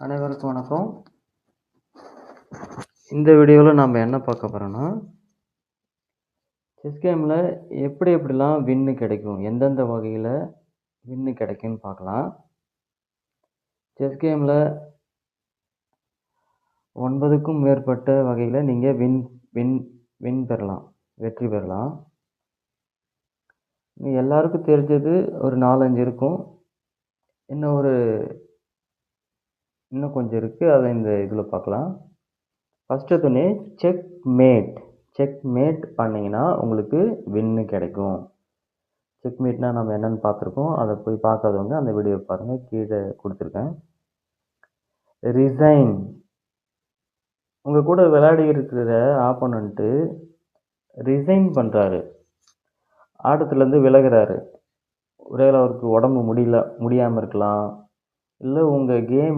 அனைவருக்கும் வணக்கம். இந்த வீடியோவில் நாம் என்ன பார்க்க போகிறோன்னா, செஸ் கேமில் எப்படிலாம் வின்னு கிடைக்கும், எந்தெந்த வகையில் வின்னு கிடைக்கும்னு பார்க்கலாம். செஸ் கேமில் 9க்கும் மேற்பட்ட வகையில் நீங்கள் வின் பெறலாம், வெற்றி பெறலாம். எல்லாருக்கும் தெரிஞ்சது ஒரு 4-5 இருக்கும். இன்னும் கொஞ்சம் இருக்குது, அதை இந்த இதில் பார்க்கலாம். ஃபஸ்ட்டு துணை செக் மேட் பண்ணிங்கன்னா உங்களுக்கு வின்னு கிடைக்கும். செக் மேட்னா நம்ம என்னென்னு பார்த்துருக்கோம். அதை போய் பார்க்காதவங்க அந்த வீடியோ பாருங்கள், கீழே கொடுத்துருக்கேன். ரிசைன், உங்கள் கூட விளையாடி இருக்கிற ஆப்போனண்ட்டு ரிசைன் பண்ணுறாரு, ஆட்டத்துலேருந்து விலகிறாரு. ஒருவேளை அவருக்கு உடம்பு முடியாமல் இருக்கலாம், இல்லை உங்கள் கேம்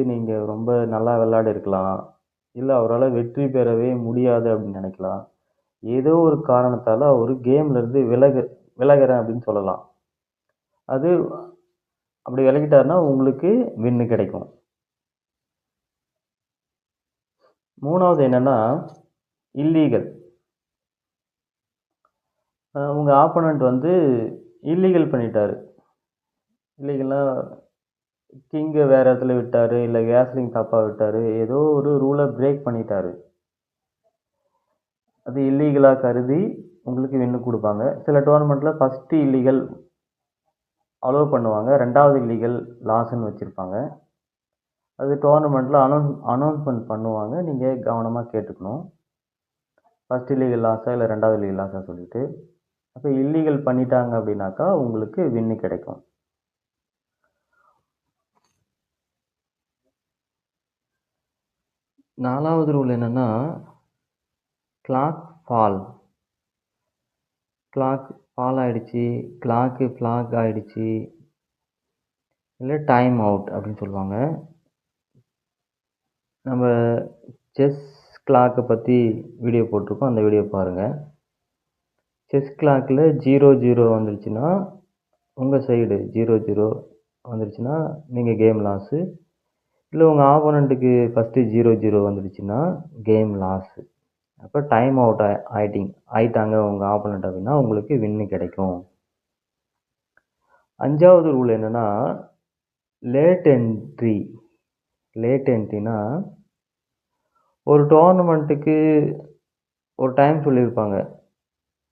நீங்கள் ரொம்ப நல்லா விளையாடி இருக்கலாம், இல்லை அவரால் வெற்றி பெறவே முடியாது அப்படின்னு நினைக்கலாம். ஏதோ ஒரு காரணத்தால் அவர் கேம்லேருந்து விலகிறேன் அப்படின்னு சொல்லலாம். அது அப்படி விலகிட்டாருன்னா உங்களுக்கு வின்னு கிடைக்கும். 3வது என்னென்னா இல்லீகல். உங்கள் ஆப்போனண்ட் இல்லீகல் பண்ணிட்டாரு. இல்லீகல்னால் கிங்கை வேறு இடத்துல விட்டார், இல்லை கேஸ்லிங் தப்பாக விட்டார், ஏதோ ஒரு ரூலை பிரேக் பண்ணிட்டாரு. அது இல்லீகலாக கருதி உங்களுக்கு வின்னு கொடுப்பாங்க. சில டோர்னமெண்ட்டில் ஃபஸ்ட்டு இல்லீகல் அலோவ் பண்ணுவாங்க, 2வது இல்லீகல் லாஸ்ன்னு வச்சுருப்பாங்க. அது டோர்னமெண்ட்டில் அனௌன்ஸ்மெண்ட் பண்ணுவாங்க, நீங்கள் கவனமாக கேட்டுக்கணும். ஃபஸ்ட் இல்லீகல் லாஸா இல்லை 2வது இல்லீகல் லாஸா சொல்லிவிட்டு. அப்போ இல்லீகல் பண்ணிட்டாங்க அப்படின்னாக்கா உங்களுக்கு வின்னு கிடைக்கும். 4வது ரூல் என்னென்னா கிளாக் ஃபால் ஆகிடுச்சி, ஃப்ளாக் ஆகிடுச்சி, இல்லை டைம் அவுட் அப்படின்னு சொல்லுவாங்க. நம்ம செஸ் கிளாக்கை பற்றி வீடியோ போட்டிருக்கோம், அந்த வீடியோ பாருங்கள். செஸ் கிளாக்கில் 0-0 வந்துருச்சுன்னா உங்கள் சைடு 0-0 வந்துருச்சுன்னா நீங்கள் கேம் லாஸு. இல்லை உங்கள் ஆப்போனண்ட்டுக்கு ஃபஸ்ட்டு 0-0 வந்துடுச்சுன்னா கேம் லாஸு. அப்போ டைம் அவுட் ஆயிட்டாங்க உங்கள் ஆப்போனண்ட் அப்படின்னா உங்களுக்கு வின்னு கிடைக்கும். 5வது ரூல் என்னென்னா லேட் என்ட்ரினா, ஒரு டோர்னமெண்ட்டுக்கு ஒரு டைம் சொல்லியிருப்பாங்க,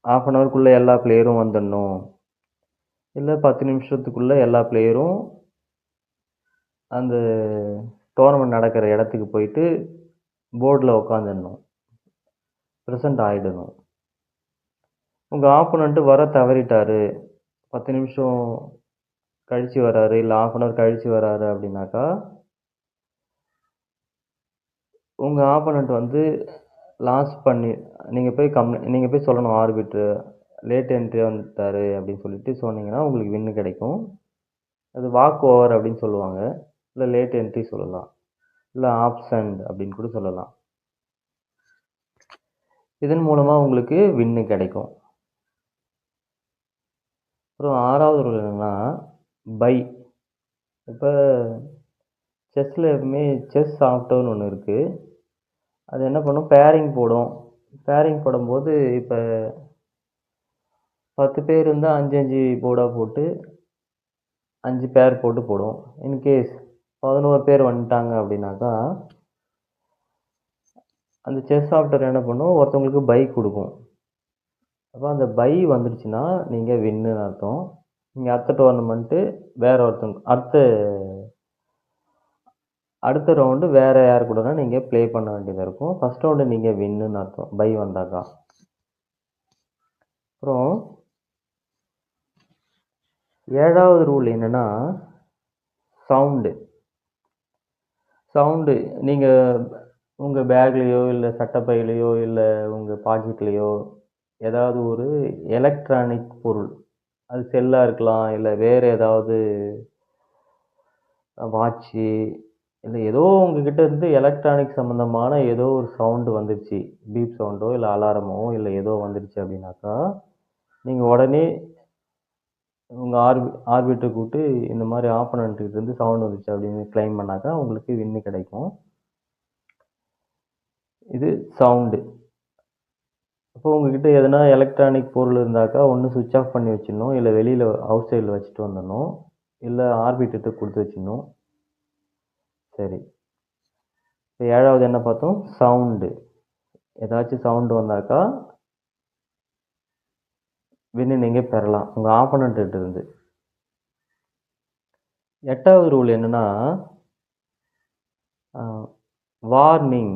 1/2 ஹவருக்குள்ளே எல்லா பிளேயரும் வந்துடணும், இல்லை 10 நிமிஷத்துக்குள்ளே எல்லா பிளேயரும் அந்த டோர்னமெண்ட் நடக்கிற இடத்துக்கு போயிட்டு போர்டில் உட்காந்துடணும், ப்ரெசண்ட் ஆகிடணும். உங்கள் ஆப்போனண்ட்டு வர தவறிட்டார், 10 நிமிஷம் கழித்து வராரு, இல்லை 1/2 ஹவர் கழித்து வராரு அப்படின்னாக்கா உங்கள் ஆப்போனண்ட் லாஸ் பண்ணி நீங்கள் போய் சொல்லணும், ஆர்பிட்ரு லேட் என்ட்ரி வந்துட்டார் அப்படின்னு சொல்லிட்டு சொன்னீங்கன்னா உங்களுக்கு வின்னு கிடைக்கும். அது வாக் ஓவர் அப்படின்னு சொல்லுவாங்க, இல்லை லேட் என்ட்ரி சொல்லலாம், இல்லை ஆப்சண்ட் அப்படின்னு கூட சொல்லலாம். இதன் மூலமாக உங்களுக்கு வின்னு கிடைக்கும். அப்புறம் 6வது ரூல் என்னென்னா பை. இப்போ செஸ்ஸில் எப்பவுமே செஸ் சாஃப்ட்வேர்னு ஒன்று இருக்குது. அது என்ன பண்ணும், பேரிங் போடும்போது இப்போ 10 பேர் இருந்தால் 5 போர்டாக போட்டு 5 பேர் போட்டு போடும். இன்கேஸ் 11 பேர் வந்துட்டாங்க அப்படின்னாக்கா அந்த செஸ் சாஃப்ட்வேர் என்ன பண்ணும், ஒருத்தவங்களுக்கு பை கொடுக்கும். அப்போ அந்த பை வந்துடுச்சுன்னா நீங்கள் வின்னுன்னு அர்த்தம். நீங்கள் அடுத்த டோர்னமெண்ட்டு வேறு ஒருத்தவங்க அடுத்த ரவுண்டு வேறு யார் கூடனா நீங்கள் ப்ளே பண்ண வேண்டியதாக இருக்கும். ஃபஸ்ட் ரவுண்டு நீங்கள் வின்னுன்னு அர்த்தம் பை வந்தாக்கா. அப்புறம் 7வது ரூல் என்னென்னா சவுண்டு. நீங்கள் உங்கள் பேக்லேயோ இல்லை சட்டைப்பையிலையோ இல்லை உங்கள் பாக்கெட்லேயோ ஏதாவது ஒரு எலக்ட்ரானிக் பொருள், அது செல்லாக இருக்கலாம், இல்லை வேறு ஏதாவது வாட்ச்சு, இல்லை ஏதோ உங்ககிட்ட இருந்து எலக்ட்ரானிக் சம்மந்தமான ஏதோ ஒரு சவுண்டு வந்துடுச்சு, பீப் சவுண்டோ இல்லை அலாரமோ இல்லை ஏதோ வந்துடுச்சு அப்படின்னாக்கா நீங்கள் உடனே உங்கள் ஆர்பிட்டரை கூப்பிட்டு இந்த மாதிரி ஆப்போனண்ட்டுக்கிட்ட இருந்து சவுண்ட் வந்துச்சு அப்படின்னு கிளைம் பண்ணாக்கா உங்களுக்கு வின்னு கிடைக்கும். இது சவுண்டு. இப்போ உங்ககிட்ட எதனா எலக்ட்ரானிக் பொருள் இருந்தாக்கா ஒன்று சுவிட்ச் ஆஃப் பண்ணி வச்சிடணும், இல்லை வெளியில் அவுட் சைடில் வச்சுட்டு வந்துடணும், இல்லை ஆர்பிட்டர்கிட்ட கொடுத்து வச்சிடணும். சரி, இப்போ 7வது என்ன பார்த்தோம்? சவுண்டு. ஏதாச்சும் சவுண்டு வந்தாக்கா வின்னு நீங்கள் பெறலாம் உங்கள் ஆப்போனண்ட்டு இருந்து. 8வது ரூல் என்னன்னா வார்னிங்.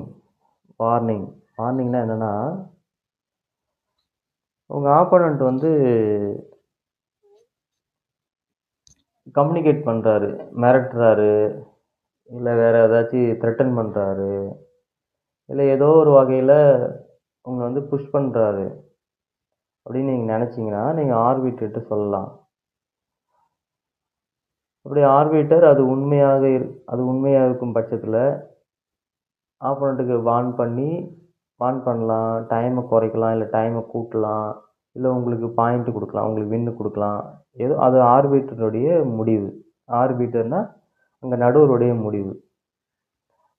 வார்னிங்னா என்னன்னா, உங்கள் ஆப்போனண்ட் வந்து கம்யூனிகேட் பண்ணுறாரு, மிரட்டுறாரு, இல்லை வேறு ஏதாச்சும் த்ரெட்டன் பண்ணுறாரு, இல்லை ஏதோ ஒரு வகையில் உங்களை வந்து புஷ் பண்ணுறாரு அப்படின்னு நீங்கள் நினச்சிங்கன்னா நீங்கள் ஆர்பிட்டர்கிட்ட சொல்லலாம். அப்படி ஆர்பிட்டர் அது உண்மையாக இருக்கும் பட்சத்தில் ஆப்போனண்ட்டுக்கு வார்ன் பண்ணலாம், டைமை குறைக்கலாம், இல்லை டைமை கூட்டலாம், இல்லை உங்களுக்கு பாயிண்ட் கொடுக்கலாம், உங்களுக்கு வின்னு கொடுக்கலாம். ஏதோ அது ஆர்பிட்டருடைய முடிவு. ஆர்பிட்டர்னா அங்கே நடுவருடைய முடிவு.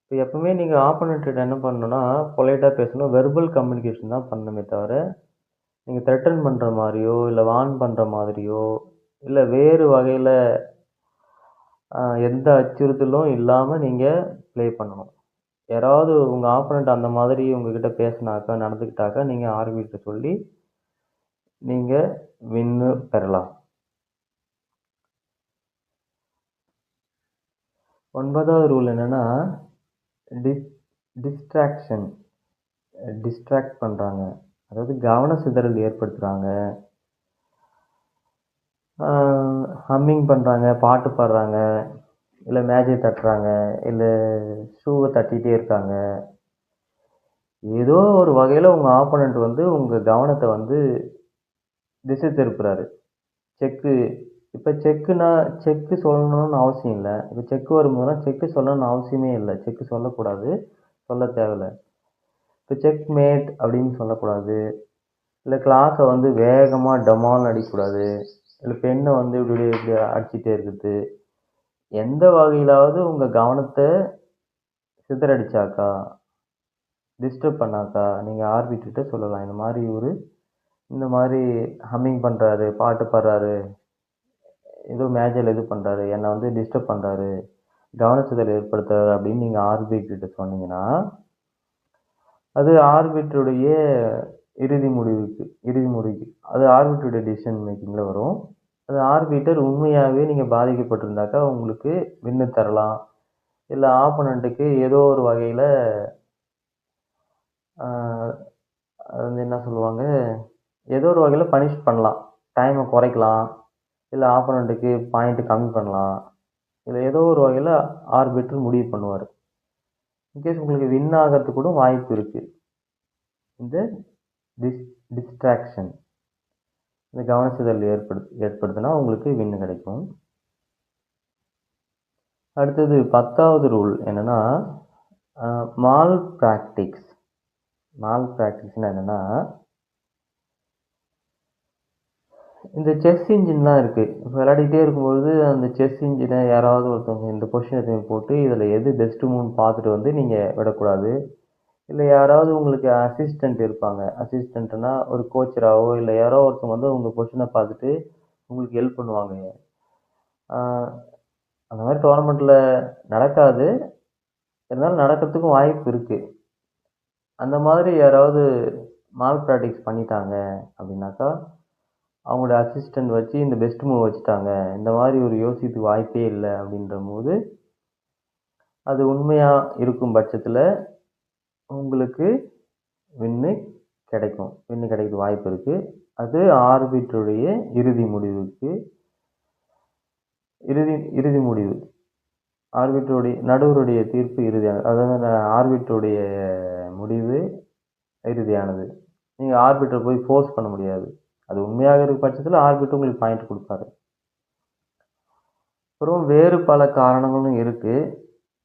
இப்போ எப்பவுமே நீங்கள் ஆப்போனண்ட்டு என்ன பண்ணணும்னா பொலைட்டாக பேசணும், வெர்பல் கம்யூனிகேஷன் தான் பண்ணணுமே தவிர நீங்கள் த்ரெட்டன் பண்ணுற மாதிரியோ, இல்லை வார்ன் பண்ணுற மாதிரியோ, இல்லை வேறு வகையில் எந்த அச்சுறுத்தலும் இல்லாமல் நீங்கள் ப்ளே பண்ணணும். யாராவது உங்கள் ஆப்போனண்ட் அந்த மாதிரி உங்ககிட்ட பேசினாக்கா, நடந்துக்கிட்டாக்கா நீங்கள் ஆர்பிட்டர்கிட்ட சொல்லி நீங்கள் வின்னு பெறலாம். 9வது ரூல் என்னன்னா டிஸ்ட்ராக்ஷன். டிஸ்ட்ராக்ட் பண்ணுறாங்க, அதாவது கவன சிதறல் ஏற்படுத்துகிறாங்க, ஹம்மிங் பண்ணுறாங்க, பாட்டு பாடுறாங்க, இல்லை மேஜை தட்டுறாங்க, இல்லை ஷூவை தட்டிகிட்டே இருக்காங்க. ஏதோ ஒரு வகையில் உங்கள் ஆப்போனண்ட் வந்து உங்கள் கவனத்தை வந்து திசை திருப்புறாரு. இப்போ செக்கு சொல்லணும்னு அவசியம் இல்லை. இப்போ செக்கு வரும்போதுலாம் செக்கு சொல்லணும்னு அவசியமே இல்லை. செக்கு சொல்லக்கூடாது, சொல்ல தேவையில்லை. இப்போ செக் மேட் அப்படின்னு சொல்லக்கூடாது, இல்லை கிளாஸை வந்து வேகமாக டமால்னு அடிக்கக்கூடாது, இல்லை பெண்ணை வந்து இப்படி இப்படி அடிச்சுட்டே இருக்குது. எந்த வகையிலாவது உங்கள் கவனத்தை சிதறடிச்சாக்கா, டிஸ்டர்ப் பண்ணாக்கா நீங்கள் ஆர்பிட்டர்கிட்ட சொல்லலாம். இந்த மாதிரி ஹம்மிங் பண்ணுறாரு, பாட்டு பாடுறாரு, ஏதோ மேஜையில் இது பண்ணுறாரு, என்னை வந்து டிஸ்டர்ப் பண்ணுறாரு, கவனச்சிதறல் ஏற்படுத்துறாரு அப்படின்னு நீங்கள் ஆர்பிட்டர்கிட்ட சொன்னீங்கன்னா அது ஆர்பிட்டருடைய இறுதி முடிவுக்கு அது ஆர்பிட்டருடைய டிசிஷன் மேக்கிங்கில் வரும். அது ஆர்பிட்டர் உண்மையாகவே நீங்கள் பாதிக்கப்பட்டிருந்தாக்கா உங்களுக்கு வின்னு தரலாம், இல்லை ஆப்போனண்ட்டுக்கு ஏதோ ஒரு வகையில் அது வந்து என்ன சொல்லுவாங்க, ஏதோ ஒரு வகையில் பனிஷ் பண்ணலாம், டைமை குறைக்கலாம், இல்லை ஆப்போனண்ட்டுக்கு பாயிண்ட்டு கம்மி பண்ணலாம், இல்லை ஏதோ ஒரு வகையில் ஆர்பிட்டர் முடிவு பண்ணுவார். இன்கேஸ் உங்களுக்கு வின் ஆகிறதுக்கு கூட வாய்ப்பு இருக்குது. இந்த டிஸ்ட்ராக்ஷன், இந்த கவனச்சிதறல் ஏற்படுத்தினா உங்களுக்கு வின்னு கிடைக்கும். அடுத்தது 10வது ரூல் என்னன்னா மால் ப்ராக்டிக்ஸ்னா என்னன்னா, இந்த செஸ் இன்ஜின்லாம் இருக்குது. இப்போ விளையாடிட்டே இருக்கும்பொழுது அந்த செஸ் இன்ஜினை யாராவது ஒருத்தவங்க இந்த பொசிஷனை போட்டு இதில் எது பெஸ்ட்டு மூவ்னு பார்த்துட்டு வந்து நீங்கள் விடக்கூடாது. இல்லை யாராவது உங்களுக்கு அசிஸ்டண்ட் இருப்பாங்க, அசிஸ்டண்ட்னா ஒரு கோச்சராகவோ இல்லை யாரோ ஒருத்தவங்க வந்து உங்கள் பொசிஷனை பார்த்துட்டு உங்களுக்கு ஹெல்ப் பண்ணுவாங்க. அந்த மாதிரி டோர்னமெண்ட்டில் நடக்காது, இருந்தாலும் நடக்கிறதுக்கும் வாய்ப்பு இருக்குது. அந்த மாதிரி யாராவது மால் ப்ராக்டிக்ஸ் பண்ணிட்டாங்க அப்படின்னாக்கா அவங்களோட அசிஸ்டண்ட் வச்சு இந்த பெஸ்ட் மூவ் வச்சுட்டாங்க, இந்த மாதிரி ஒரு யோசித்து வாய்ப்பே இல்லை அப்படின்ற போது அது உண்மையாக இருக்கும் பட்சத்தில் உங்களுக்கு வின்னு கிடைக்க வாய்ப்பு இருக்குது. அது ஆர்பிட்டருடைய இறுதி முடிவு. நடுவருடைய தீர்ப்பு இறுதியானது, அதாவது ஆர்பிட்டருடைய முடிவு இறுதியானது. நீங்கள் ஆர்பிட்டரை போய் ஃபோர்ஸ் பண்ண முடியாது. அது உண்மையாக இருக்கும் பட்சத்தில் ஆர்பிட்டர் உங்களுக்கு பாயிண்ட் கொடுப்பாரு. அப்புறம் வேறு பல காரணங்களும் இருக்குது.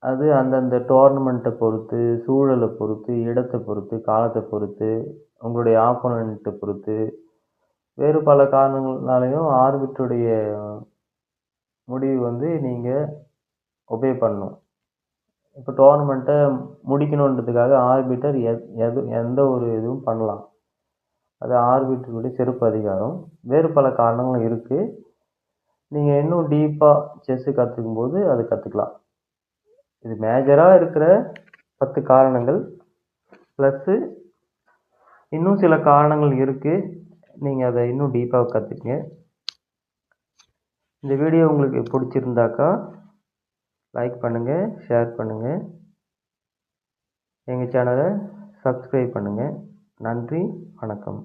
அது அந்தந்த டோர்னமெண்ட்டை பொறுத்து, சூழலை பொறுத்து, இடத்தை பொறுத்து, காலத்தை பொறுத்து, உங்களுடைய ஆப்போனண்ட்டை பொறுத்து வேறு பல காரணங்கள்னாலையும் ஆர்பிட்டருடைய முடிவு வந்து நீங்கள் ஒபே பண்ணணும். இப்போ டோர்னமெண்ட்டை முடிக்கணுன்றதுக்காக ஆர்பிட்டர் எந்த ஒரு இதுவும் பண்ணலாம். அது ஆர்பிட்டருடைய சிறப்பு அதிகாரம். வேறு பல காரணங்களும் இருக்குது. நீங்கள் இன்னும் டீப்பாக செஸ்ஸு கற்றுக்கும்போது அது கற்றுக்கலாம். இது மேஜராக இருக்கிற 10 காரணங்கள் ப்ளஸ்ஸு இன்னும் சில காரணங்கள் இருக்குது. நீங்கள் அதை இன்னும் டீப்பாக கற்றுக்குங்க. இந்த வீடியோ உங்களுக்கு பிடிச்சிருந்தாக்கா லைக் பண்ணுங்கள், ஷேர் பண்ணுங்கள், எங்கள் சேனலை சப்ஸ்கிரைப் பண்ணுங்கள். நன்றி, வணக்கம்.